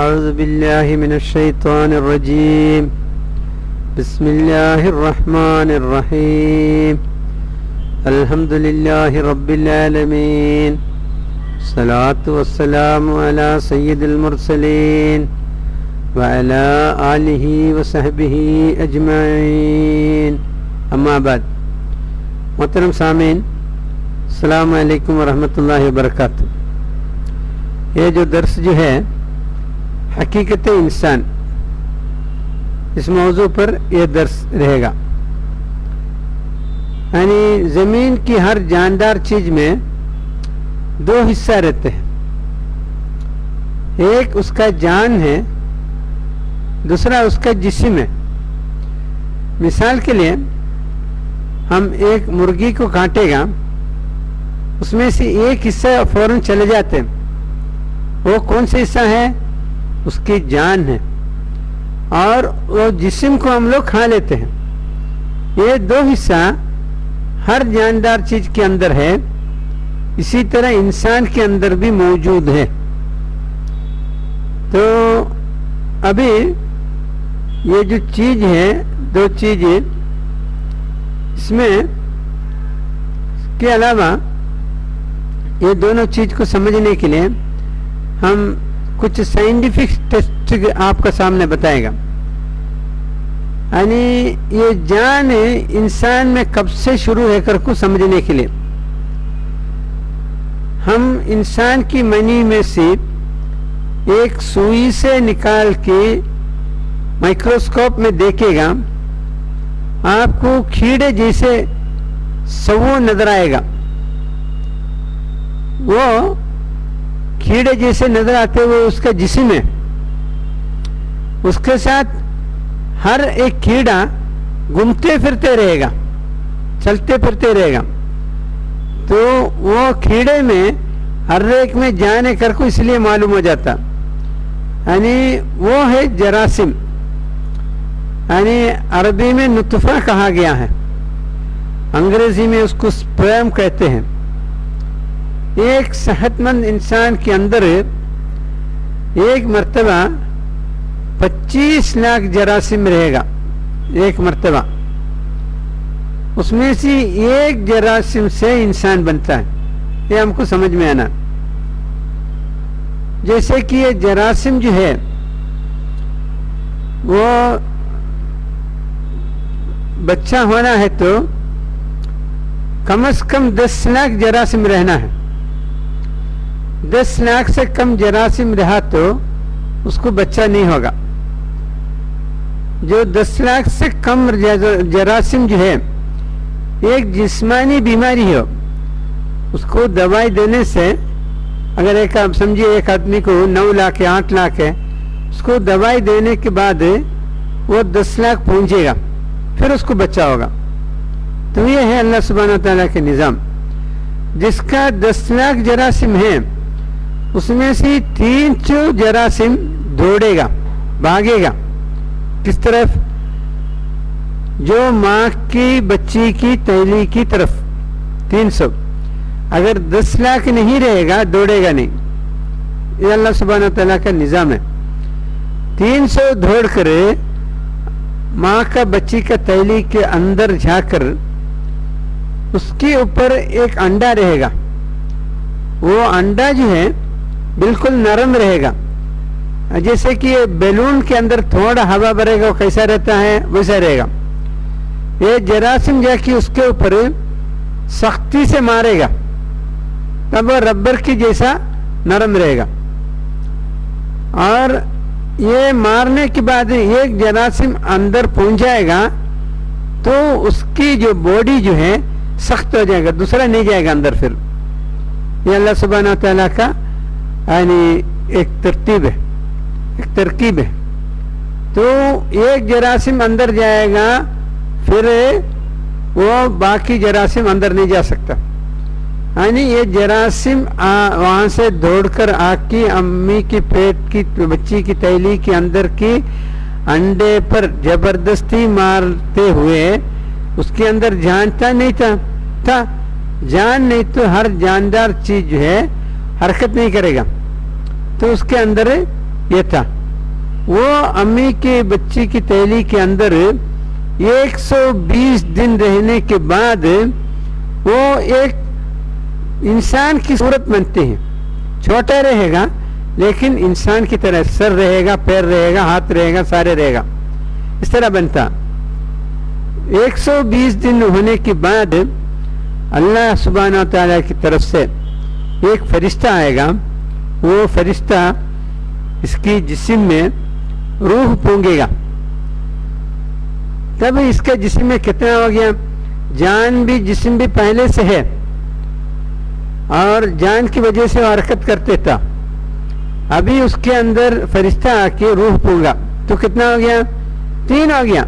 اعوذ باللہ من الشیطان الرجیم بسم اللہ الرحمن الرحیم الحمد للہ رب العالمین الصلاة والسلام علی سید المرسلین وعلی آلہ وصحبہ اجمعین اما بعد. محترم سامعین، السلام علیکم ورحمۃ اللہ وبرکاتہ. یہ جو درس جو ہے حقیقت انسان، اس موضوع پر یہ درس رہے گا. یعنی زمین کی ہر جاندار چیز میں دو حصہ رہتے ہیں، ایک اس کا جان ہے، دوسرا اس کا جسم ہے. مثال کے لیے ہم ایک مرغی کو کاٹے گا، اس میں سے ایک حصہ فوراً چلے جاتے ہیں. وہ کون سا حصہ ہے؟ اس کی جان ہے، اور وہ جسم کو ہم لوگ کھا لیتے ہیں. یہ دو حصہ ہر جاندار چیز کے اندر ہے، اسی طرح انسان کے اندر بھی موجود ہے. تو ابھی یہ جو چیز ہے، دو چیزیں، اس میں کے علاوہ یہ دونوں چیز کو سمجھنے کے لیے ہم کچھ سائنٹیفک ٹیسٹ آپ کا سامنے بتائے گا. یعنی یہ جان انسان میں کب سے شروع ہے کر کو سمجھنے کے لیے ہم انسان کی منی میں سے ایک سوئی سے نکال کے مائکروسکوپ میں دیکھے گا، آپ کو کیڑے جیسے سو نظر آئے گا. وہ کیڑے جیسے نظر آتے ہوئے اس کا جسم ہے، اس کے ساتھ ہر ایک کیڑا گھومتے پھرتے رہے گا، چلتے پھرتے رہے گا. تو وہ کیڑے میں ہر ایک میں جانے کر کو اس لیے معلوم ہو جاتا. یعنی وہ ہے جراثیم، یعنی عربی میں نطفہ کہا گیا ہے، انگریزی میں اس کو سپرم کہتے ہیں. ایک صحت مند انسان کے اندر ایک مرتبہ 25 لاکھ جراثیم رہے گا. ایک مرتبہ اس میں سے ایک جراثیم سے انسان بنتا ہے. یہ ہم کو سمجھ میں آنا. جیسے کہ یہ جراثیم جو ہے وہ بچہ ہونا ہے تو کم از کم 10 لاکھ جراثیم رہنا ہے. 10 لاکھ سے کم جراثیم رہا تو اس کو بچہ نہیں ہوگا. جو 10 لاکھ سے کم جراثیم جو ہے ایک جسمانی بیماری ہو، اس کو دوائی دینے سے اگر ایک آپ سمجھیے ایک آدمی کو 9 لاکھ ہے 8 لاکھ ہے، اس کو دوائی دینے کے بعد وہ 10 لاکھ پہنچے گا، پھر اس کو بچہ ہوگا. تو یہ ہے اللہ سبحانہ تعالیٰ کے نظام. جس کا 10 لاکھ جراثیم ہے اس میں سے 300 جراثیم دوڑے گا، بھاگے گا. کس طرف؟ جو ماں کی بچی کی تیلی کی طرف. 300. اگر 10 لاکھ نہیں رہے گا دوڑے گا نہیں. یہ اللہ سبحانہ تعالیٰ کا نظام ہے. 300 دوڑ کر ماں کا بچی کا تیلی کے اندر جا کر اس کے اوپر ایک انڈا رہے گا. وہ انڈا جو ہے بالکل نرم رہے گا، جیسے کہ بیلون کے اندر تھوڑا ہوا بھرے گا وہ کیسا رہتا ہے ویسا رہے گا. یہ جراثیم جا کے اس کے اوپر سختی سے مارے گا تب وہ ربر کی جیسا نرم رہے گا. اور یہ مارنے کے بعد ایک جراثیم اندر پہنچ جائے گا تو اس کی جو باڈی جو ہے سخت ہو جائے گا، دوسرا نہیں جائے گا اندر. پھر یہ اللہ سبحانہ تعالیٰ کا یعنی ایک ترتیب ہے، ایک ترکیب ہے. تو ایک جراثیم اندر جائے گا، پھر وہ باقی جراثیم اندر نہیں جا سکتا. یعنی یہ جراثیم وہاں سے دوڑ کر آگ کی امی کی پیٹ کی بچی کی تیلی کے اندر کی انڈے پر زبردستی مارتے ہوئے اس کے اندر جانتا نہیں تھا. جان نہیں تو ہر جاندار چیز جو ہے حرکت نہیں کرے گا، تو اس کے اندر یہ تھا. وہ امی کے بچی کی تیلی کے اندر 120 دن رہنے کے بعد وہ ایک انسان کی صورت بنتے ہیں. چھوٹا رہے گا لیکن انسان کی طرح سر رہے گا, پیر رہے گا, ہاتھ رہے گا, سارے رہے گا, اس طرح بنتا. 120 دن ہونے کے بعد اللہ سبحانہ و تعالیٰ کی طرف سے ایک فرشتہ آئے گا. وہ فرشتہ اس کی جسم میں روح پونگے گا. تب اس کے جسم میں کتنا ہو گیا؟ جان بھی جسم بھی پہلے سے ہے اور جان کی وجہ سے وہ حرکت کرتے تھا. ابھی اس کے اندر فرشتہ آ کے روح پونگا تو کتنا ہو گیا؟ 3 ہو گیا.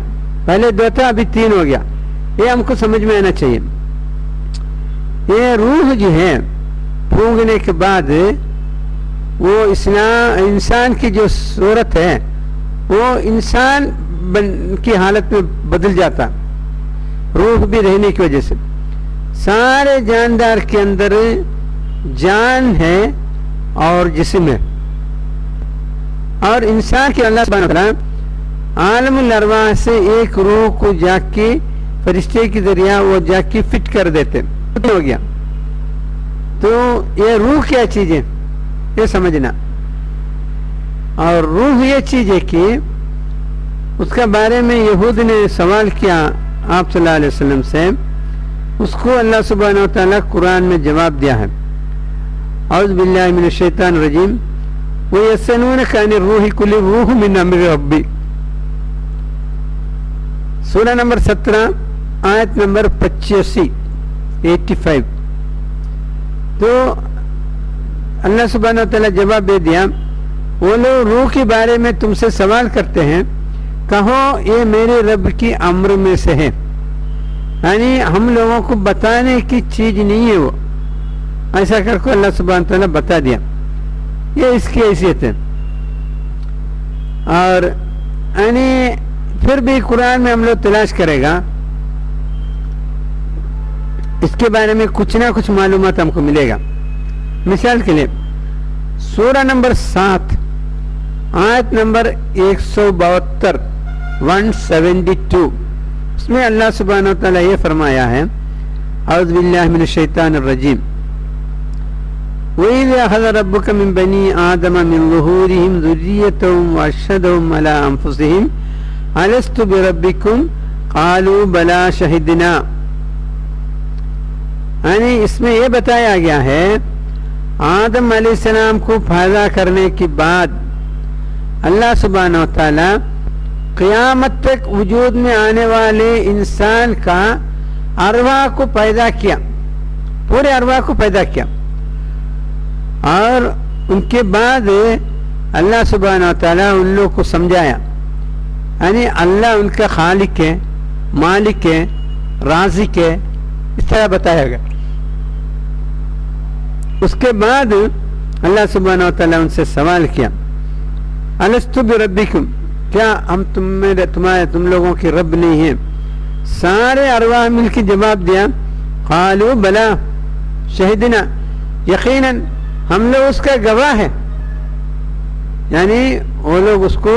پہلے 2 تھا, ابھی 3 ہو گیا. یہ ہم کو سمجھ میں آنا چاہیے. یہ روح جو ہے پونگنے کے بعد وہ انسان کی جو صورت ہے وہ انسان کی حالت میں بدل جاتا. روح بھی رہنے کی وجہ سے سارے جاندار کے اندر جان ہے اور جسم ہے. اور انسان کے اللہ سبحانہ وتعالی عالم الارواح سے ایک روح کو جا کے فرشتے کے ذریعہ وہ جا کے فٹ کر دیتے. ہو گیا. تو یہ روح کیا چیز ہے یہ سمجھنا. اور روح یہ چیز ہے کہ اس کے بارے میں یہود نے سوال کیا آپ صلی اللہ علیہ وسلم سے. اس کو اللہ سبحانہ و تعالیٰ قرآن میں جواب دیا ہے. اعوذ باللہ من الشیطان الرجیم وَيَسْأَلُونَكَ عَنِ الرُّوحِ قُلِ الرُّوحُ مِنْ أَمْرِ رَبِّي. سورہ نمبر 17 آیت نمبر 85. تو اللہ سبحانہ و تعالیٰ جواب دے دیا وہ لوگ روح کے بارے میں تم سے سوال کرتے ہیں, کہو یہ میرے رب کی امر میں سے ہے. یعنی ہم لوگوں کو بتانے کی چیز نہیں ہے. وہ ایسا کر کو اللہ سبحانہ و تعالیٰ بتا دیا. یہ اس کی حیثیت ہے. اور یعنی پھر بھی قرآن میں ہم لوگ تلاش کرے گا اس کے بارے میں کچھ نہ کچھ معلومات ہم کو ملے گا. مثال کے لیے سورہ نمبر 7 آیت نمبر 172 172 اس میں اللہ سبحانہ و تعالیٰ یہ فرمایا ہے اعوذ باللہ من الشیطان الرجیم وَإِذْ أَخَذَ رَبُّكَ مِنْ بَنِي آدَمَ مِنْ ظُهُورِهِمْ ذُرِّيَّتَهُمْ وَأَشْهَدَهُمْ عَلَىٰ أَنفُسِهِمْ أَلَسْتُ بِرَبِّكُمْ قَالُوا بَلَىٰ شَهِدْنَا. یعنی اس میں یہ بتایا گیا ہے آدم علیہ السلام کو پیدا کرنے کے بعد اللہ سبحانہ و تعالی قیامت تک وجود میں آنے والے انسان کا ارواح کو پیدا کیا, پورے ارواح کو پیدا کیا. اور ان کے بعد اللہ سبحانہ و تعالیٰ ان لوگوں کو سمجھایا. یعنی اللہ ان کا خالق ہے, مالک ہے, رازق ہے, اس طرح بتایا گیا. اس کے بعد اللہ سبحانہ و تعالیٰ ان سے سوال کیا الستو بربکم, کیا ہم تم لوگوں کے رب نہیں ہیں؟ سارے ارواح مل کے جواب دیا قالوا بلا شہدنا, یقیناً ہم لوگ اس کا گواہ ہے. یعنی وہ لوگ اس کو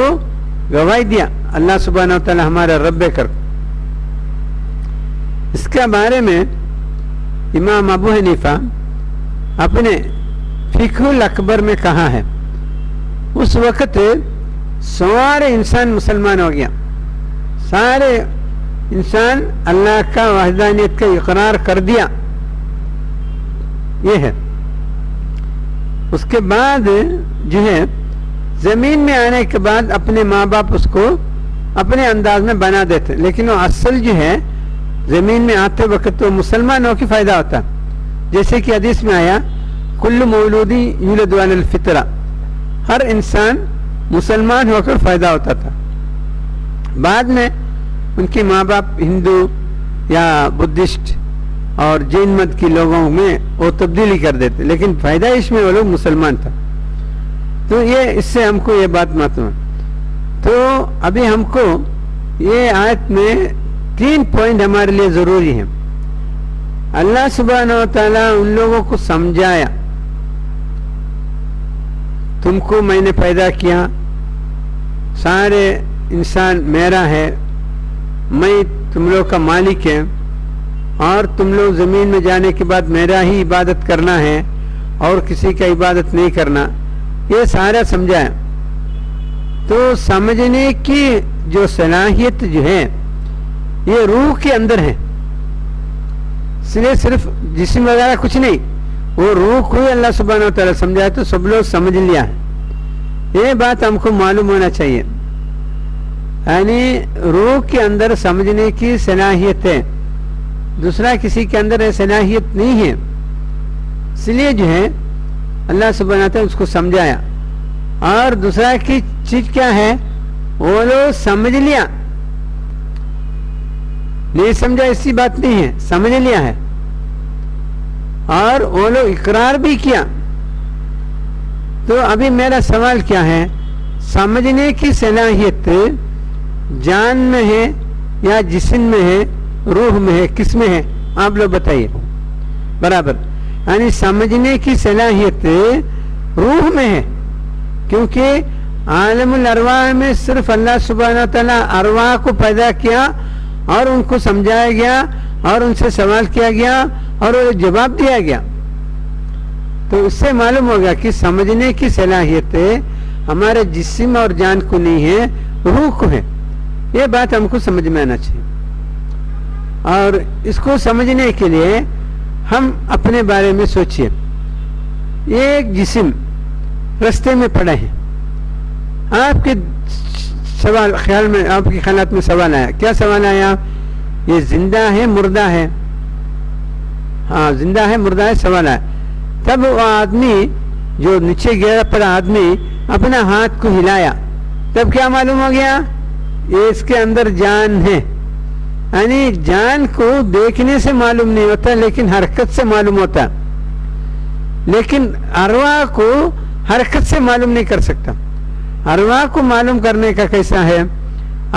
گواہی دیا اللہ سبحانہ و تعالی ہمارا رب کر. اس کے بارے میں امام ابو حنیفہ اپنے فقہ الاکبر میں کہا ہے اس وقت سارے انسان مسلمان ہو گیا. سارے انسان اللہ کا وحدانیت کا اقرار کر دیا. یہ ہے. اس کے بعد جو ہے زمین میں آنے کے بعد اپنے ماں باپ اس کو اپنے انداز میں بنا دیتے, لیکن وہ اصل جو ہے زمین میں آتے وقت تو مسلمان ہو کے فائدہ ہوتا. جیسے کہ حدیث میں آیا کل مولودی یولد علی الفطرہ, ہر انسان مسلمان ہو کر فائدہ ہوتا تھا. بعد میں ان کے ماں باپ ہندو یا بدھسٹ اور جین مت کے لوگوں میں وہ تبدیلی کر دیتے, لیکن پیدائش میں وہ لوگ مسلمان تھا. تو یہ اس سے ہم کو یہ بات معلوم. تو ابھی ہم کو یہ آیت میں 3 پوائنٹ ہمارے لیے ضروری ہیں. اللہ سبحانہ و تعالیٰ ان لوگوں کو سمجھایا تم کو میں نے پیدا کیا, سارے انسان میرا ہے, میں تم لوگ کا مالک ہے, اور تم لوگ زمین میں جانے کے بعد میرا ہی عبادت کرنا ہے اور کسی کا عبادت نہیں کرنا, یہ سارا سمجھایا. تو سمجھنے کی جو صلاحیت جو ہے یہ روح کے اندر ہے, اس لیے صرف جسم وغیرہ کچھ نہیں, وہ روح کو ہی اللہ سبحانہ و تعالیٰ سمجھایا تو سب لوگ سمجھ لیا ہے. یہ بات ہم کو معلوم ہونا چاہیے, یعنی روح کے اندر سمجھنے کی صلاحیت ہے, دوسرا کسی کے اندر یہ صلاحیت نہیں ہے. اس لیے جو ہے اللہ سبحانہ و تعالیٰ اس کو سمجھایا. اور دوسرا کی چیز کیا ہے, وہ لوگ سمجھ لیا, نہیں سمجھا ایسی بات نہیں ہے, سمجھ لیا ہے, اور وہ لوگ اقرار بھی کیا. تو ابھی میرا سوال کیا ہے, سمجھنے کی صلاحیت جان میں ہے یا جسم میں ہے, روح میں ہے, کس میں ہے, آپ لوگ بتائیے برابر. یعنی سمجھنے کی صلاحیت روح میں ہے, کیونکہ عالم الارواح میں صرف اللہ سبحانہ تعالیٰ ارواح کو پیدا کیا اور ان کو سمجھایا گیا اور ان سے سوال کیا گیا اور وہ جواب دیا گیا. تو اس سے معلوم ہوگا کہ سمجھنے کی صلاحیت ہمارے جسم اور جان کو نہیں ہے, روح کو ہے. یہ بات ہم کو سمجھ میں آنا چاہیے. اور اس کو سمجھنے کے لیے ہم اپنے بارے میں سوچئے. ایک جسم رستے میں پڑا ہے, آپ کے سوال خیال میں, آپ کے خیالات میں سوال آیا, کیا سوال آیا, یہ زندہ ہے مردہ ہے؟ ہاں زندہ ہے مردہ ہے, سوال آیا. تب وہ آدمی جو نیچے گرا پڑا آدمی اپنا ہاتھ کو ہلایا, تب کیا معلوم ہو گیا, یہ اس کے اندر جان ہے. یعنی جان کو دیکھنے سے معلوم نہیں ہوتا لیکن حرکت سے معلوم ہوتا, لیکن ارواح کو حرکت سے معلوم نہیں کر سکتا. ارواح کو معلوم کرنے کا کیسا ہے,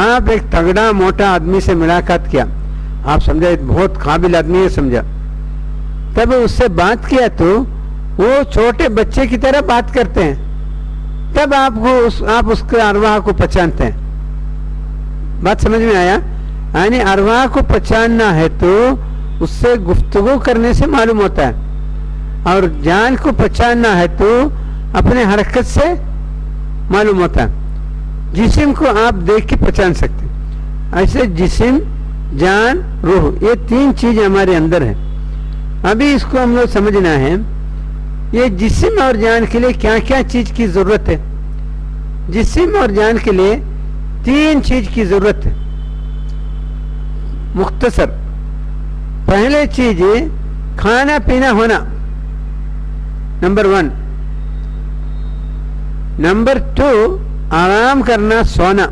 آپ ایک تگڑا موٹا آدمی سے ملاقات کیا, آپ سمجھا بہت قابل آدمی ہے, سمجھا, تب اس سے بات کیا تو وہ چھوٹے بچے کی طرح بات کرتے ہیں, تب آپ اس کے ارواح کو پہچانتے ہیں. بات سمجھ میں آیا؟ یعنی ارواح کو پہچاننا ہے تو اس سے گفتگو کرنے سے معلوم ہوتا ہے, اور جان کو پہچاننا ہے تو اپنے حرکت سے معلوم ہوتا ہے. جسم کو آپ دیکھ کے پہچان سکتے ہیں. ایسے جسم, جان, روح, یہ تین چیزیں ہمارے اندر ہیں. ابھی اس کو ہم لوگ سمجھنا ہے, یہ جسم اور جان کے لیے کیا کیا چیز کی ضرورت ہے. جسم اور جان کے لیے تین چیز کی ضرورت ہے. مختصر, پہلے چیز کھانا پینا ہونا, نمبر 1. نمبر 2 آرام کرنا, سونا,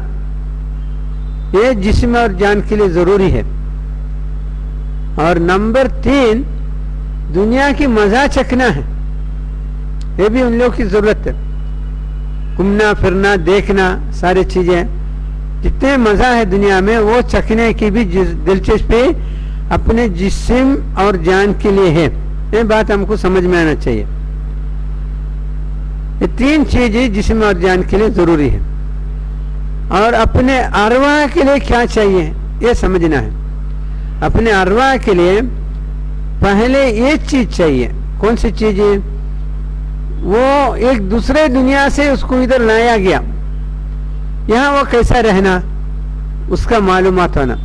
یہ جسم اور جان کے لیے ضروری ہے. اور نمبر 3 دنیا کی مزہ چکھنا ہے, یہ بھی ان لوگوں کی ضرورت ہے. گھومنا پھرنا, دیکھنا, ساری چیزیں, جتنے مزہ ہے دنیا میں وہ چکھنے کی بھی دلچسپی اپنے جسم اور جان کے لیے ہے. یہ بات ہم کو سمجھ میں آنا چاہیے. یہ تین چیزیں جسم اور جان کے لیے ضروری ہے. اور اپنے ارواح کے لیے کیا چاہیے یہ سمجھنا ہے. اپنے ارواح کے لیے پہلے یہ چیز چاہیے. کون سی چیز ہے؟ وہ ایک دوسرے دنیا سے اس کو ادھر لایا گیا, یہاں وہ کیسا رہنا اس کا معلومات ہونا.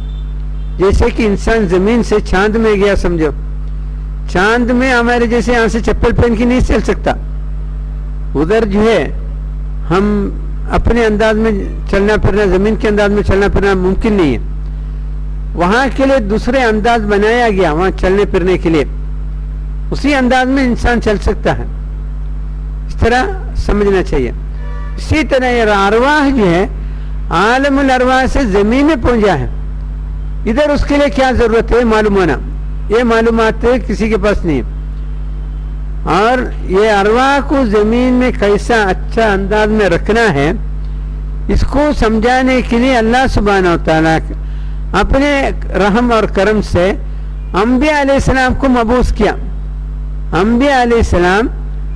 جیسے کہ انسان زمین سے چاند میں گیا, سمجھو چاند میں ہمارے جیسے یہاں سے چپل پہن کے نہیں چل سکتا. ادھر جو ہے ہم اپنے انداز میں چلنا پھرنا, زمین کے انداز میں چلنا پھرنا ممکن نہیں ہے. وہاں کے لیے دوسرے انداز بنایا گیا, وہاں چلنے پھرنے کے لیے اسی انداز میں انسان چل سکتا ہے. اس طرح سمجھنا چاہیے. اسی طرح یہ ارواح جو ہے عالم الارواح سے زمین میں پہنچا ہے, ادھر اس کے لیے کیا ضرورت ہے معلوم ہونا. یہ معلومات کسی کے پاس نہیں. اور یہ ارواح کو زمین میں کیسا اچھا انداز میں رکھنا ہے, اس کو سمجھانے کے لیے اللہ سبحانہ و تعالیٰ اپنے رحم اور کرم سے انبیاء علیہ السلام کو مبعوث کیا. انبیاء علیہ السلام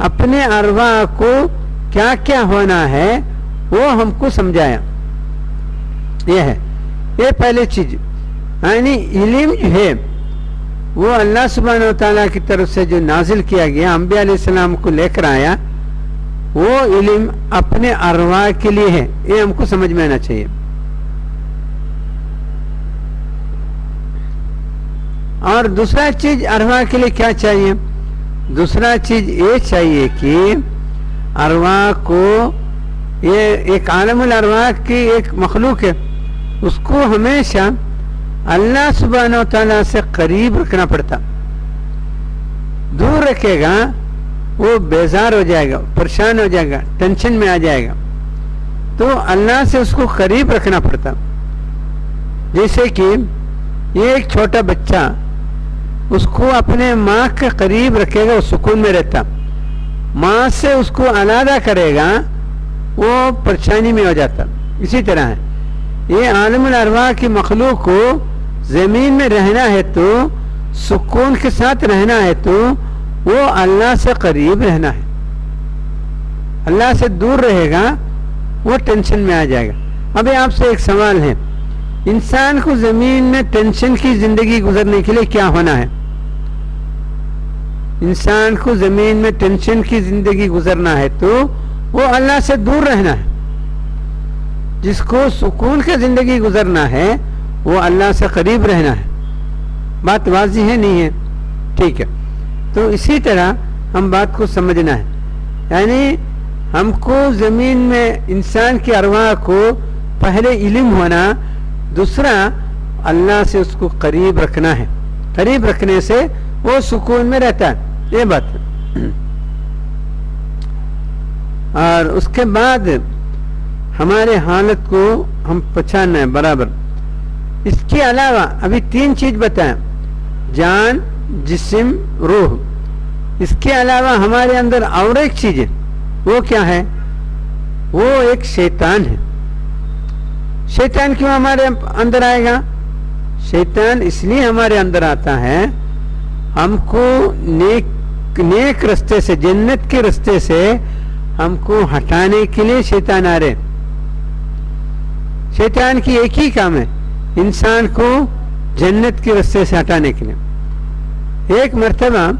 اپنے ارواح کو کیا کیا ہونا ہے وہ ہم کو سمجھایا. یہ ہے یہ پہلی چیز. یعنی علم جو ہے وہ اللہ سبحانہ و تعالیٰ کی طرف سے جو نازل کیا گیا انبیاء علیہ السلام کو لے کر آیا, وہ علم اپنے ارواح کے لیے ہے. یہ ہم کو سمجھ میں آنا چاہیے. اور دوسرا چیز ارواح کے لیے کیا چاہیے؟ دوسرا چیز یہ چاہیے کہ ارواح کو, یہ ایک عالم الارواح کی ایک مخلوق ہے, اس کو ہمیشہ اللہ سبحانہ و تعالیٰ سے قریب رکھنا پڑتا. دور رکھے گا وہ بیزار ہو جائے گا, پریشان ہو جائے گا, ٹینشن میں آ جائے گا. تو اللہ سے اس کو قریب رکھنا پڑتا. جیسے کہ یہ ایک چھوٹا بچہ, اس کو اپنے ماں کے قریب رکھے گا, وہ سکون میں رہتا. ماں سے اس کو علیحدہ کرے گا وہ پریشانی میں ہو جاتا. اسی طرح ہے یہ عالم الارواح کی مخلوق کو زمین میں رہنا ہے تو سکون کے ساتھ رہنا ہے تو وہ اللہ سے قریب رہنا ہے. اللہ سے دور رہے گا وہ ٹینشن میں آ جائے گا. ابھی آپ سے ایک سوال ہے, انسان کو زمین میں ٹینشن کی زندگی گزرنے کے لیے کیا ہونا ہے؟ انسان کو زمین میں ٹینشن کی زندگی گزرنا ہے تو وہ اللہ سے دور رہنا ہے. جس کو سکون کی زندگی گزرنا ہے وہ اللہ سے قریب رہنا ہے. بات واضح ہے نہیں ہے؟ ٹھیک ہے. تو اسی طرح ہم بات کو سمجھنا ہے. یعنی ہم کو زمین میں انسان کی ارواح کو پہلے علم ہونا, دوسرا اللہ سے اس کو قریب رکھنا ہے. قریب رکھنے سے وہ سکون میں رہتا ہے. یہ بات ہے. اور اس کے بعد ہمارے حالت کو ہم پہچاننا ہے برابر. اس کے علاوہ ابھی 3 چیز بتائیں, جان, جسم, روح. اس کے علاوہ ہمارے اندر اور ایک چیز ہے, وہ کیا ہے؟ وہ ایک شیطان ہے. شیطان کیوں ہمارے اندر آئے گا؟ شیطان اس لیے ہمارے اندر آتا ہے ہم کو نیک رستے سے, جنت کے رستے سے ہم کو ہٹانے کے لیے شیطان آ رہے. شیطان کی ایک ہی کام ہے, انسان کو جنت کے رستے سے ہٹانے کے لیے. ایک مرتبہ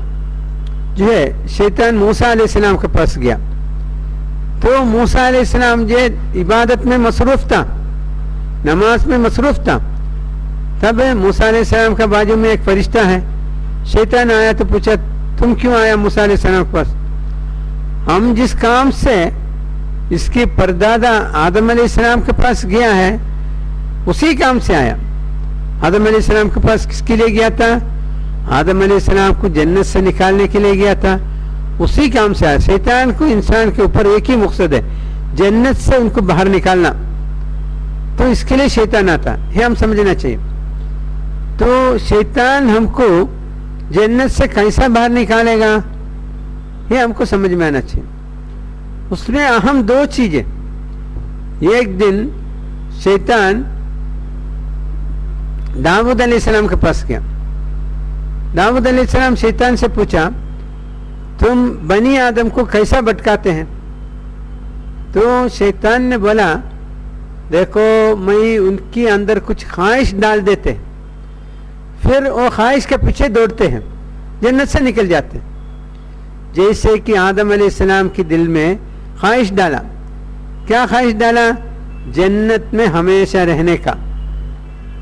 جو ہے شیطان موسیٰ علیہ السلام کے پاس گیا تو موسیٰ علیہ السلام جو عبادت میں مصروف تھا, نماز میں مصروف تھا. تب موسیٰ علیہ السلام کا بازو میں ایک فرشتہ ہے. شیطان آیا تو پوچھا, تم کیوں آیا موسیٰ علیہ السلام کے پاس؟ ہم جس کام سے اس کی پردادا آدم علیہ السلام کے پاس گیا ہے اسی کام سے آیا. آدم علیہ السلام کے پاس کس کے لیے گیا تھا؟ آدم علیہ السلام کو جنت سے نکالنے کے لیے گیا تھا, اسی کام سے آیا. شیطان کو انسان کے اوپر ایک ہی مقصد ہے, جنت سے ان کو باہر نکالنا. تو اس کے لیے شیطان آتا ہے, یہ ہم سمجھنا چاہیے. تو شیطان ہم کو جنت سے کیسا باہر نکالے گا یہ ہم کو سمجھ میں آنا چاہیے. اس میں اہم 2 چیزیں. ایک دن شیطان داؤد علیہ السلام کے پاس گیا. داؤد علیہ السلام شیطان سے پوچھا, تم بنی آدم کو کیسا بھٹکاتے ہیں؟ تو شیطان نے بولا, دیکھو میں ان کے اندر کچھ خواہش ڈال دیتے, پھر وہ خواہش کے پیچھے دوڑتے ہیں, جنت سے نکل جاتے ہیں. جیسے کہ آدم علیہ السلام کے دل میں خواہش ڈالا. کیا خواہش ڈالا؟ جنت میں ہمیشہ رہنے کا.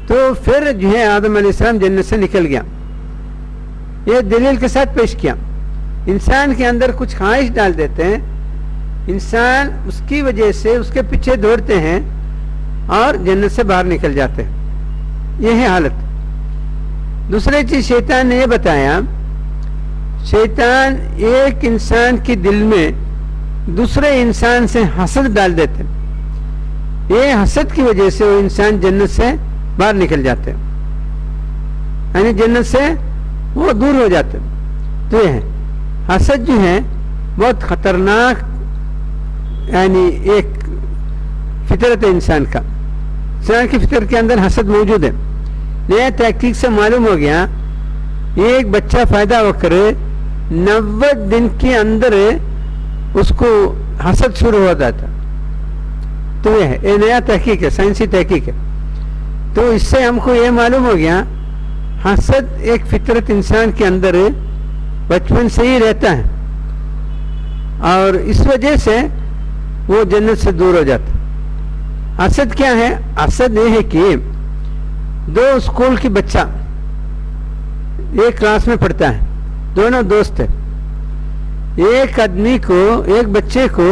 تو پھر جو ہے آدم علیہ السلام جنت سے نکل گیا. یہ دلیل کے ساتھ پیش کیا. انسان کے اندر کچھ خواہش ڈال دیتے ہیں, انسان اس کی وجہ سے اس کے پیچھے دوڑتے ہیں اور جنت سے باہر نکل جاتے ہیں. یہ ہے حالت. دوسری چیز شیطان نے یہ بتایا, شیطان ایک انسان کے دل میں دوسرے انسان سے حسد ڈال دیتے ہیں. یہ حسد کی وجہ سے وہ انسان جنت سے باہر نکل جاتے ہیں, یعنی جنت سے وہ دور ہو جاتے ہیں. تو یہ ہے حسد جو ہے بہت خطرناک, یعنی ایک فطرت ہے انسان کا. انسان کی فطرت کے اندر حسد موجود ہے. نیا تحقیق سے معلوم ہو گیا ایک بچہ پیدا ہو کر 90 دن کے اندر اس کو حسد شروع ہو جاتا. تو یہ نیا تحقیق ہے, سائنسی تحقیق ہے. تو اس سے ہم کو یہ معلوم ہو گیا حسد ایک فطرت انسان کے اندر بچپن سے ہی رہتا ہے, اور اس وجہ سے وہ جنت سے دور ہو جاتا. حسد کیا ہے؟ حسد یہ ہے کہ دو اسکول کی بچہ ایک کلاس میں پڑھتا ہے, دونوں دوست ہیں. ایک آدمی کو, ایک بچے کو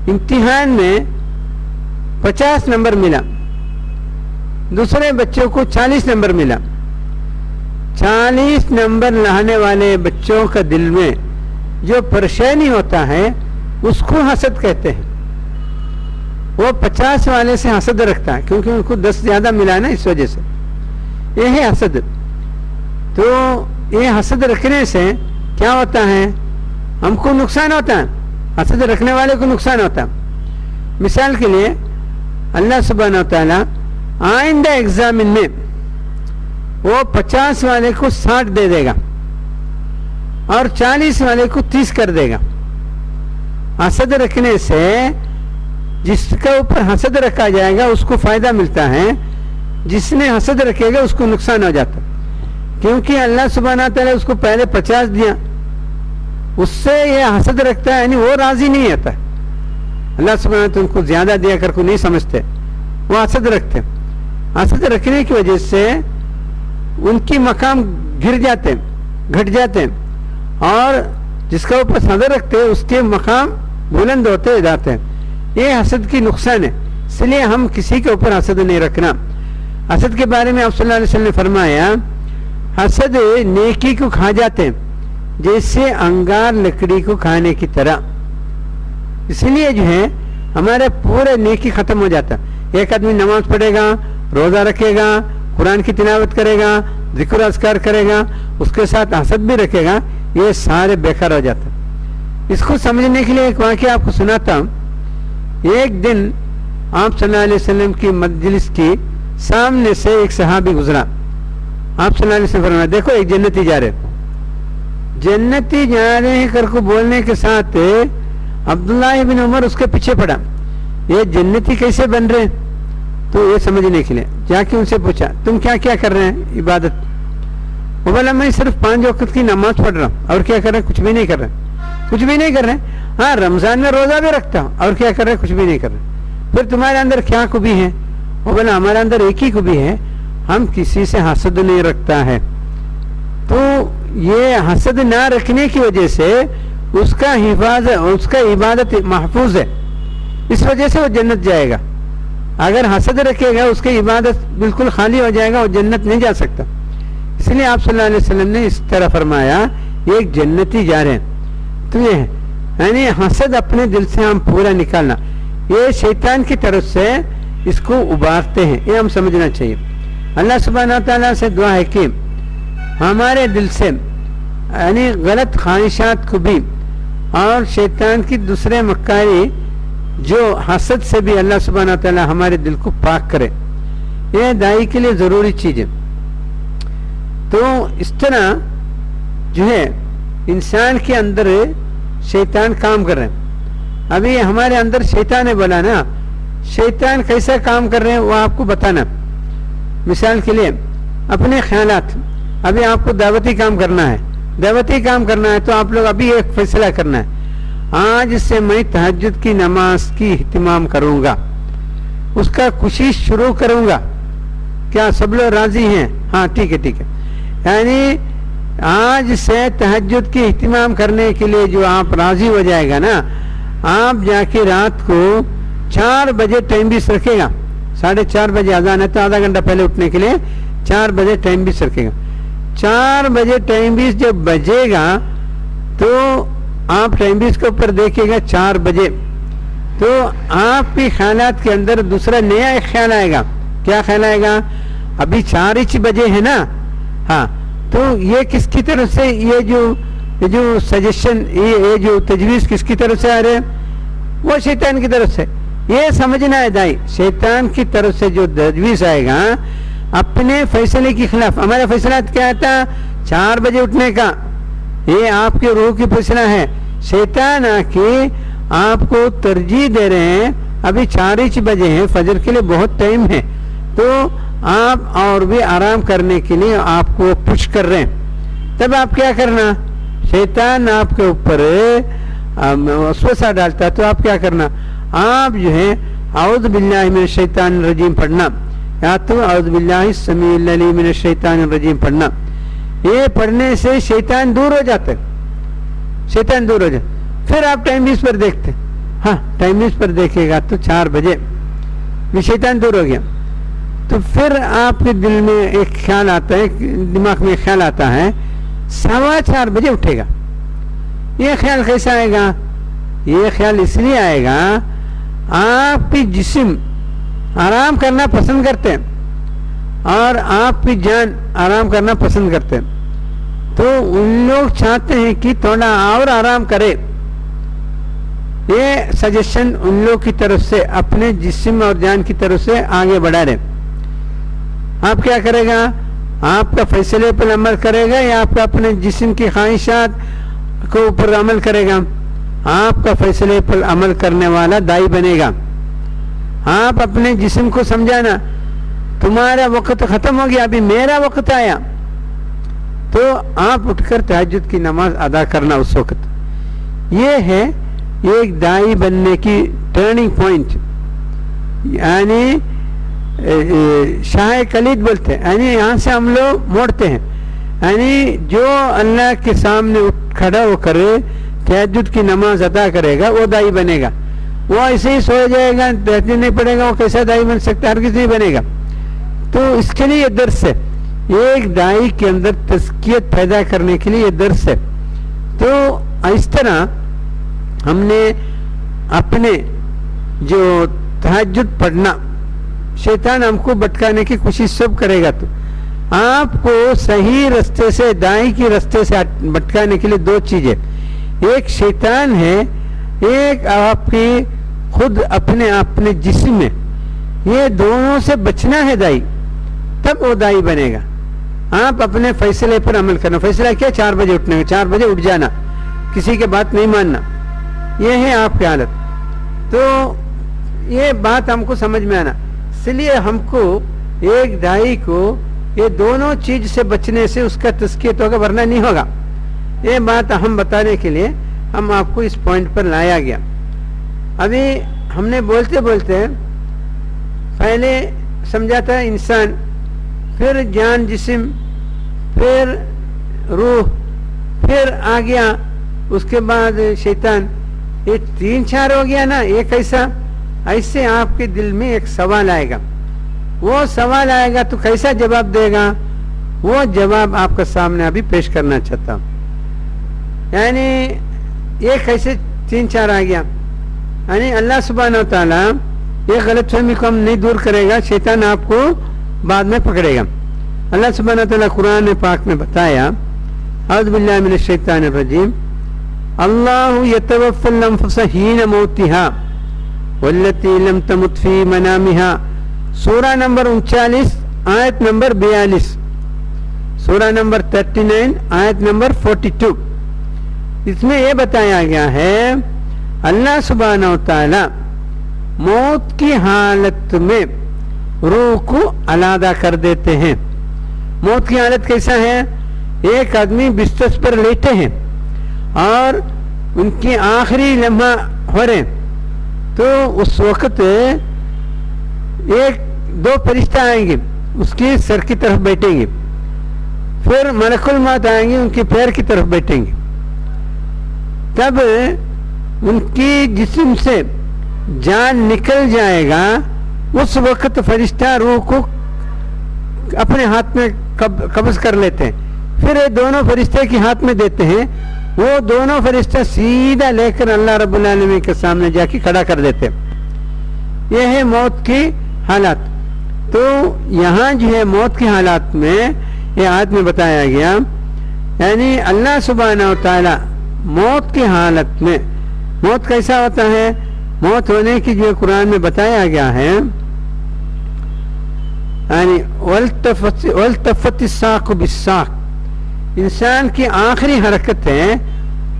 امتحان میں 50 نمبر ملا, دوسرے بچوں کو 40 نمبر ملا. 40 نمبر لانے والے بچوں کا دل میں جو پریشانی ہوتا ہے اس کو حسد کہتے ہیں. وہ 50 والے سے حسد رکھتا ہے کیونکہ ان کو 10 زیادہ ملا نا, اس وجہ سے یہ ہے حسد. تو یہ حسد رکھنے سے کیا ہوتا ہے؟ ہم کو نقصان ہوتا ہے, حسد رکھنے والے کو نقصان ہوتا ہے. مثال کے لیے اللہ سبحانہ و تعالیٰ آئندہ ایگزامن میں وہ 50 والے کو 60 دے دے گا اور 40 والے کو 30 کر دے گا. حسد رکھنے سے جس کا اوپر حسد رکھا جائے گا اس کو فائدہ ملتا ہے, جس نے حسد رکھے گا اس کو نقصان ہو جاتا, کیونکہ اللہ سبحانہ تعالیٰ اس کو پہلے 50 دیا, اس سے یہ حسد رکھتا ہے, یعنی وہ راضی نہیں ہوتا. اللہ سبحانہ تعالیٰ ان کو زیادہ دیا کر کو نہیں سمجھتے, وہ حسد رکھتے. حسد رکھنے کی وجہ سے ان کی مقام گر جاتے, گھٹ جاتے, اور جس کا اوپر حسد رکھتے اس کے مقام بلند ہوتے جاتے ہیں. یہ حسد کی نقصان ہے, اس لیے ہم کسی کے اوپر حسد نہیں رکھنا. حسد کے بارے میں آپ صلی اللہ علیہ وسلم نے فرمایا حسد نیکی کو کھا جاتے ہیں جیسے انگار لکڑی کو کھانے کی طرح. اس لیے جو ہے ہمارے پورے نیکی ختم ہو جاتا. ایک آدمی نماز پڑھے گا, روزہ رکھے گا, قرآن کی تلاوت کرے گا, ذکر اذکار کرے گا, اس کے ساتھ حسد بھی رکھے گا, یہ سارے بیکار ہو جاتا. اس کو سمجھنے کے لیے ایک واقعہ آپ کو سناتا ہوں. ایک دن آپ صلی اللہ علیہ وسلم کی مجلس کی سامنے سے ایک صحابی گزرا. آپ صلی اللہ علیہ وسلم فرمایا دیکھو ایک جنتی جا رہے, جنتی جا رہے ہیں کر کو بولنے کے ساتھ عبداللہ بن عمر اس کے پیچھے پڑا. یہ جنتی کیسے بن رہے؟ تو یہ سمجھنے کے لیے جا کے ان سے پوچھا تم کیا کیا کر رہے ہیں عبادت؟ وہ بولا میں صرف 5 وقت کی نماز پڑھ رہا ہوں. اور کیا کر رہے؟ کچھ بھی نہیں کر رہے. کچھ بھی نہیں کر رہے؟ ہاں رمضان میں روزہ بھی رکھتا ہوں. اور کیا کر رہے؟ کچھ بھی نہیں کر رہے. پھر تمہارے اندر کیا خوبی ہے؟ وہ بولا ہمارے اندر ایک ہی خوبی ہے, ہم کسی سے حسد نہیں رکھتا ہے. تو یہ حسد نہ رکھنے کی وجہ سے اس کا عبادت محفوظ ہے, اس وجہ سے وہ جنت جائے گا. اگر حسد رکھے گا اس کی عبادت بالکل خالی ہو جائے گا, وہ جنت نہیں جا سکتا. اس لیے آپ صلی اللہ علیہ وسلم نے اس طرح فرمایا ایک جنتی جا رہے ہیں. تو یہ ہے یعنی حسد اپنے دل سے ہم پورا نکالنا, یہ شیطان کی طرف سے اس کو ابارتے ہیں, یہ ہم سمجھنا چاہیے. اللہ سبحانہ تعالیٰ سے دعا ہے کہ ہمارے دل سے یعنی غلط خواہشات کو بھی اور شیطان کی دوسرے مکاری جو حسد سے بھی اللہ سبحانہ تعالیٰ ہمارے دل کو پاک کرے. یہ دائی کے لیے ضروری چیز ہے. تو اس طرح جو ہے انسان کے اندر شیطان کام کر رہے ہیں. ابھی ہمارے اندر شیطان ہے بولا نا, شیطان کیسا کام کر رہے ہیں وہ آپ کو بتانا. مثال کے لیے اپنے خیالات, ابھی آپ کو دعوتی کام کرنا ہے, تو آپ لوگ ابھی ایک فیصلہ کرنا ہے, آج سے میں تہجد کی نماز کی اہتمام کروں گا, اس کا کوشش شروع کروں گا. کیا سب لوگ راضی ہیں؟ ہاں ٹھیک ہے. یعنی آج سے تہجد کی اہتمام کرنے کے لیے جو آپ راضی ہو جائے گا نا, آپ جا کے رات کو 4 بجے ٹائم بیس رکھے گا. 4:30 بجے اذان ہے تو آدھا گھنٹہ پہلے اٹھنے کے لیے 4 بجے ٹائم بیس رکھے گا. 4 بجے ٹائم بیس جب بجے گا تو آپ ٹائم بیس کے اوپر دیکھے گا 4 بجے, تو آپ کے خیالات کے اندر دوسرا نیا ایک خیال آئے گا. کیا خیال آئے گا؟ ابھی 4 بجے ہے نا. ہاں تو یہ کس کی طرف سے یہ جو سجیشن, یہ جو تجویز کس کی طرف سے آ رہے ہیں؟ وہ شیطان کی طرف سے. یہ سمجھنا ہے دائی, شیطان کی طرف سے جو تجویز آئے گا اپنے فیصلے کے خلاف. ہمارا فیصلہ کیا تھا؟ 4 بجے اٹھنے کا. یہ آپ کے روح کی فیصلہ ہے. شیطان آ کے آپ کو ترجیح دے رہے ہیں، ابھی 4 بجے ہیں، فجر کے لیے بہت ٹائم ہے، تو آپ اور بھی آرام کرنے کے لیے آپ کو پش کر رہے ہیں، تب آپ کیا کرنا؟ شیطان آپ کے اوپر وسوسہ ڈالتا ہے، تو آپ کیا کرنا؟ آپ جو ہے اعوذ باللہ من الشیطان الرجیم پڑھنا، یا تو اعوذ باللہ السمیع العلیم من الشیطان الرجیم پڑھنا. یہ پڑھنے سے شیطان دور ہو جاتا ہے، شیطان دور ہو جاتا. پھر آپ ٹائم بیس پر دیکھتے، ہاں ٹائم بیس پر دیکھے گا تو 4 بجے بھی شیطان دور ہو گیا. تو پھر آپ کے دل میں ایک خیال آتا ہے، دماغ میں خیال آتا ہے 4:15 بجے اٹھے گا. یہ خیال کیسا آئے گا؟ یہ خیال اس لیے آئے گا، آپ کی جسم آرام کرنا پسند کرتے ہیں اور آپ کی جان آرام کرنا پسند کرتے ہیں، تو ان لوگ چاہتے ہیں کہ تھوڑا اور آرام کرے. یہ سجیشن ان لوگ کی طرف سے اپنے جسم اور جان کی طرف سے آگے بڑھا رہے. آپ کیا کرے گا؟ آپ کا فیصلے پر عمل کرے گا یا آپ کا اپنے جسم کی خواہشات کو اوپر عمل کرے گا؟ آپ کا فیصلے پر عمل کرنے والا دائی بنے گا. آپ اپنے جسم کو سمجھانا تمہارا وقت ختم ہو گیا، ابھی میرا وقت آیا، تو آپ اٹھ کر تہجد کی نماز ادا کرنا اس وقت. یہ ہے ایک دائی بننے کی ٹرننگ پوائنٹ، یعنی شاہ کلید بولتے ہیں، یعنی یہاں سے ہم لوگ موڑتے ہیں. یعنی جو اللہ کے سامنے کھڑا ہو کر تہجد کی نماز ادا کرے گا وہ دائی بنے گا. وہ ایسے ہی سو جائے گا، تہجد نہیں پڑے گا، وہ کیسا دائی بن سکتا ہے؟ ہرگز نہیں بنے گا. تو اس کے لیے یہ درس ہے، ایک دائی کے اندر تزکیت پیدا کرنے کے لیے یہ درس ہے. تو اس طرح ہم نے اپنے جو تہجد پڑھنا، شیطان ہم کو بھٹکانے کی کوشش سب کرے گا، تو آپ کو صحیح رستے سے، دائی کی رستے سے بھٹکانے کے لیے 2 چیزیں، ایک شیطان ہے، ایک آپ کی خود اپنے جسم میں. یہ دونوں سے بچنا ہے دائی، تب وہ دائی بنے گا. آپ اپنے فیصلے پر عمل کرنا. فیصلہ کیا؟ 4 بجے اٹھنے کا، 4 بجے اٹھ جانا، کسی کے بات نہیں ماننا. یہ ہے آپ کی حالت. تو یہ بات ہم کو سمجھ میں آنا، اس لیے ہم کو ایک دائی کو یہ دونوں چیز سے بچنے سے اس کا تزکیت ہوگا، ورنہ نہیں ہوگا. یہ بات ہم بتانے کے لیے ہم آپ کو اس پوائنٹ پر لایا گیا. ابھی ہم نے بولتے بولتے پہلے سمجھاتا ہے انسان، پھر جان جسم، پھر روح، پھر آ گیا اس کے بعد شیطان. یہ 3-4 ہو گیا نا. یہ کیسا؟ ایسے آپ کے دل میں ایک سوال آئے گا. وہ سوال آئے گا تو کیسا جواب دے گا؟ وہ جواب آپ کا سامنے ابھی پیش کرنا چاہتا ہوں. یعنی یہ کیسے 3-4 آ گیا؟ یعنی اللہ سبحانہ و تعالیٰ یہ غلط فہمی کو ہم نہیں دور کرے گا، شیطان آپ کو بعد میں پکڑے گا. اللہ سبحانہ و تعالیٰ قرآن پاک میں بتایا، اعوذ باللہ من الشیطان الرجیم، اللہ یتوفی الانفس حین موتها والتی لم تمت فی منامها. سورہ نمبر 39 آیت نمبر 42، سورہ نمبر 39 آیت نمبر 42. اس میں یہ بتایا گیا ہے اللہ سبحانہ و تعالی موت کی حالت میں روح کو علیحدہ کر دیتے ہیں. موت کی حالت کیسا ہے؟ ایک آدمی بستر پر لیٹے ہیں اور ان کی آخری لمحہ ہو رہے ہیں، تو اس وقت 1-2 فرشتہ آئیں گے، اس کی سر کی طرف بیٹھیں گے، پھر ملک الموت آئیں گے، ان کے پیر کی طرف بیٹھیں گے. تب ان کی جسم سے جان نکل جائے گا. اس وقت فرشتہ روح کو اپنے ہاتھ میں قبض کر لیتے ہیں، پھر یہ دونوں فرشتے کے ہاتھ میں دیتے ہیں. وہ دونوں فرشتہ سیدھا لے کر اللہ رب العالمین کے سامنے جا کے کھڑا کر دیتے ہیں. یہ ہے موت کی حالات. تو یہاں جو ہے موت کی حالات میں یہ آیت میں بتایا گیا، یعنی اللہ سبحانہ و تعالی موت کی حالت میں، موت کیسا ہوتا ہے؟ موت ہونے کی جو قرآن میں بتایا گیا ہے، یعنی والتفت الساق بالساق، انسان کی آخری حرکت ہے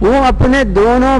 وہ اپنے دونوں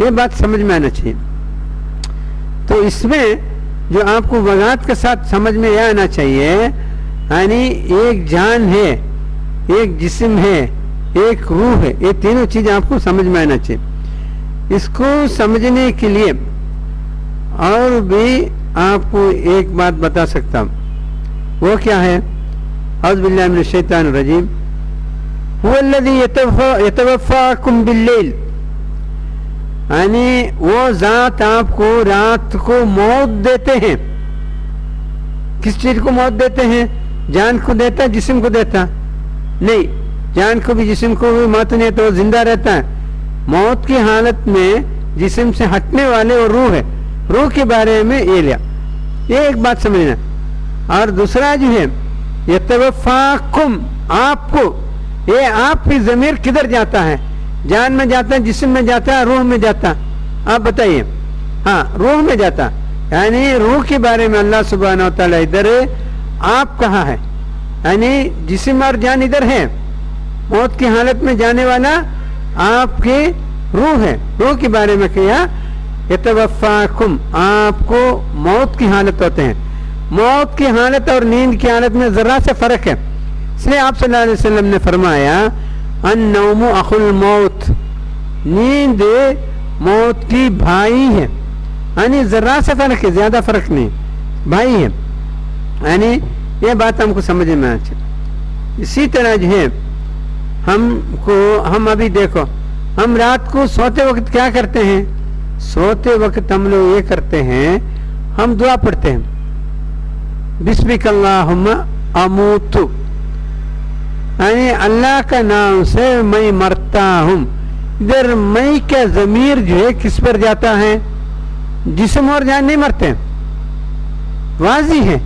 یہ بات سمجھ میں آنا چاہیے. تو اس میں جو آپ کو وضاحت کے ساتھ سمجھ میں یہ آنا چاہیے، یعنی ایک جان ہے، ایک جسم ہے، ایک روح ہے، یہ تینوں چیزیں آپ کو سمجھ میں آنا چاہیے. اس کو سمجھنے کے لیے اور بھی آپ کو ایک بات بتا سکتا ہوں، وہ کیا ہے؟ اعوذ باللہ من الشیطان الرجیم. هو الذی یتوفاکم باللیل، یعنی وہ ذات آپ کو رات کو موت دیتے ہیں. کس چیز کو موت دیتے ہیں؟ جان کو دیتا ہے، جسم کو دیتا نہیں. جان کو بھی جسم کو بھی موت نہیں ہے تو وہ زندہ رہتا ہے. موت کی حالت میں جسم سے ہٹنے والے وہ روح ہے. روح کے بارے میں یہ لیا، یہ ایک بات سمجھنا. اور دوسرا جو ہے یتوفاکم، آپ کو، یہ آپ کی ضمیر کدھر جاتا ہے؟ جان میں جاتا ہے، جسم میں جاتا ہے، روح میں جاتا؟ آپ بتائیے. ہاں، روح میں جاتا. یعنی روح کے بارے میں اللہ سبحانہ و تعالیٰ ادھر آپ کہا ہے، یعنی جسم اور جان ادھر ہے. موت کی حالت میں جانے والا آپ کی روح ہے. روح کے بارے میں کیا؟ یتوفاکم، آپ کو موت کی حالت ہوتے ہیں. موت کی حالت اور نیند کی حالت میں ذرا سے فرق ہے. اس لیے آپ صلی اللہ علیہ وسلم نے فرمایا النوم اخو الموت، نیند موت کی بھائی ہے. یعنی ذرا سے فرق ہے، زیادہ فرق نہیں، بھائی ہے. یعنی یہ بات ہم کو سمجھ میں آنا چاہیے. اسی طرح جو ہے ہم ابھی دیکھو، ہم رات کو سوتے وقت کیا کرتے ہیں؟ سوتے وقت ہم لوگ یہ کرتے ہیں، ہم دعا پڑھتے ہیں، بسمک اللہم اموت، یعنی اللہ کا نام سے میں مرتا ہوں. ادھر میں کا ضمیر جو ہے کس پر جاتا ہے؟ جسم اور جان نہیں مرتے، واضح ہے.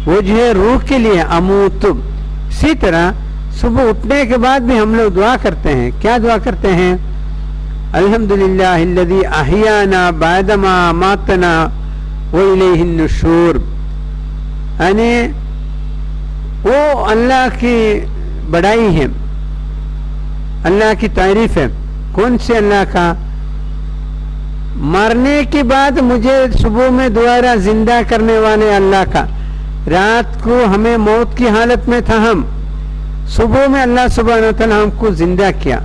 وہ جو ہے روح کے لیے اموت. اسی طرح صبح اٹھنے کے بعد بھی ہم لوگ دعا کرتے ہیں. کیا دعا کرتے ہیں؟ الحمدللہ الذی احیانا بعدما اماتنا والیہ النشور. یعنی وہ اللہ کی بڑائی ہے، اللہ کی تعریف ہے. کون سے اللہ کا؟ مرنے کے بعد مجھے صبح میں دوبارہ زندہ کرنے والے اللہ کا. رات کو ہمیں موت کی حالت میں تھا، ہم صبح میں اللہ سبحانہ وتعالی ہم کو زندہ کیا.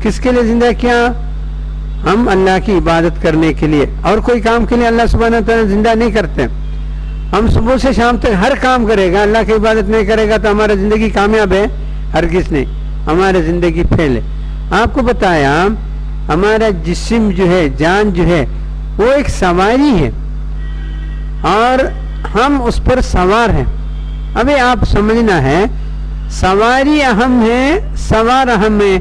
کس کے لیے زندہ کیا؟ ہم اللہ کی عبادت کرنے کے لیے. اور کوئی کام کے لیے اللہ سبحانہ وتعالی زندہ نہیں کرتے. ہم صبح سے شام تک ہر کام کرے گا، اللہ کی عبادت نہیں کرے گا تو ہمارا زندگی کامیاب ہے؟ ہرگز نہیں، ہمارا زندگی فیل ہے. آپ کو بتایا ہمارا جسم جو ہے، جان جو ہے، وہ ایک سواری ہے اور ہم اس پر سوار ہیں. ابھی آپ سمجھنا ہے، سواری اہم ہے، سوار اہم ہے.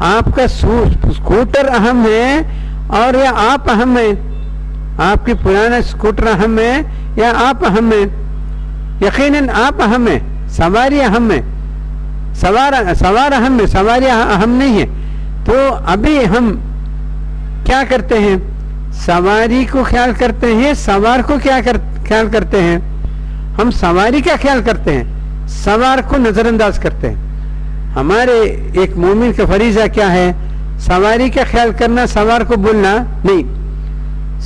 آپ کا اسکوٹر اہم ہے اور یا آپ اہم ہے؟ آپ کی پرانا اسکوٹر اہم ہے یا آپ اہم ہے؟ یقیناً آپ اہم ہے. سواری اہم ہے، سوار اہم ہے، سواری اہم نہیں ہے. تو ابھی ہم کیا کرتے ہیں؟ سواری کو خیال کرتے ہیں، سوار کو کیا خیال کرتے ہیں؟ ہم سواری کا خیال کرتے ہیں، سوار کو نظر انداز کرتے ہیں. ہمارے ایک مومن کا فریضہ کیا ہے؟ سواری کا خیال کرنا، سوار کو بولنا نہیں.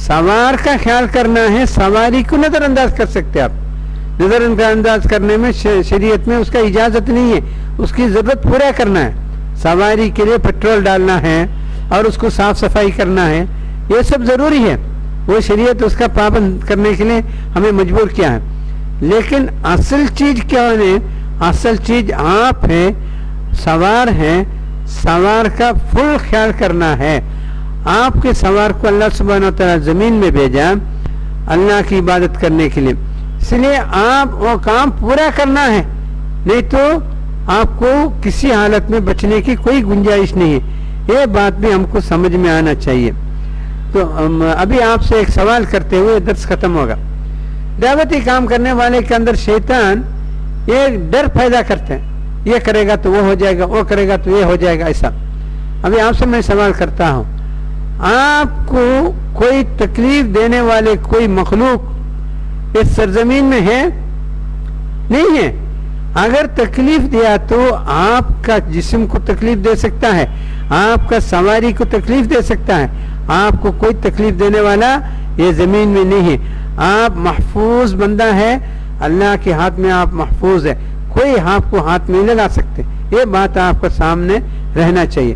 سوار کا خیال کرنا ہے، سواری کو نظر انداز کر سکتے. آپ نظر انداز کرنے میں شریعت میں اس کا اجازت نہیں ہے. اس کی ضرورت پورا کرنا ہے. سواری کے لیے پیٹرول ڈالنا ہے اور اس کو صاف صفائی کرنا ہے، یہ سب ضروری ہے. وہ شریعت اس کا پابند کرنے کے لیے ہمیں مجبور کیا ہے. لیکن اصل چیز کیا ہے؟ اصل چیز آپ ہیں، سوار ہیں. سوار کا فل خیال کرنا ہے. آپ کے سوار کو اللہ سبحانہ و تعالیٰ زمین میں بھیجا اللہ کی عبادت کرنے کے لیے. اس لیے آپ وہ کام پورا کرنا ہے، نہیں تو آپ کو کسی حالت میں بچنے کی کوئی گنجائش نہیں ہے. یہ بات بھی ہم کو سمجھ میں آنا چاہیے. تو ابھی آپ سے ایک سوال کرتے ہوئے درس ختم ہوگا. دعوتی کام کرنے والے کے اندر شیطان یہ ڈر پیدا کرتے ہیں، یہ کرے گا تو وہ ہو جائے گا، وہ کرے گا تو یہ ہو جائے گا. ایسا ابھی آپ سے میں سوال کرتا ہوں، آپ کو کوئی تکلیف دینے والے کوئی مخلوق اس سرزمین میں ہے؟ نہیں ہے. اگر تکلیف دیا تو آپ کا جسم کو تکلیف دے سکتا ہے، آپ کا سواری کو تکلیف دے سکتا ہے، آپ کو کوئی تکلیف دینے والا یہ زمین میں نہیں ہے. آپ محفوظ بندہ ہے, اللہ کے ہاتھ میں آپ محفوظ ہے, کوئی آپ کو ہاتھ میں لگا سکتے. یہ بات آپ کے سامنے رہنا چاہیے.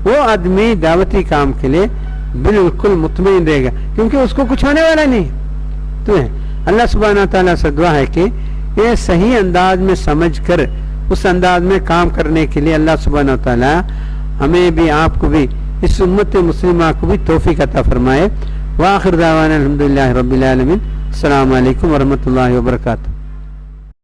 وہ آدمی دعوتی کام کے لیے بالکل مطمئن رہے گا, کیونکہ اس کو کچھ ہونے والا نہیں. تو اللہ سبحانہ تعالیٰ سے دعا ہے کہ یہ صحیح انداز میں سمجھ کر اس انداز میں کام کرنے کے لیے اللہ سبحانہ تعالیٰ ہمیں بھی آپ کو بھی اس امت مسلمہ کو بھی توفیق عطا فرمائے. وآخر دعوانا الحمدللہ رب العالمین. السلام علیکم ورحمۃ اللہ وبرکاتہ.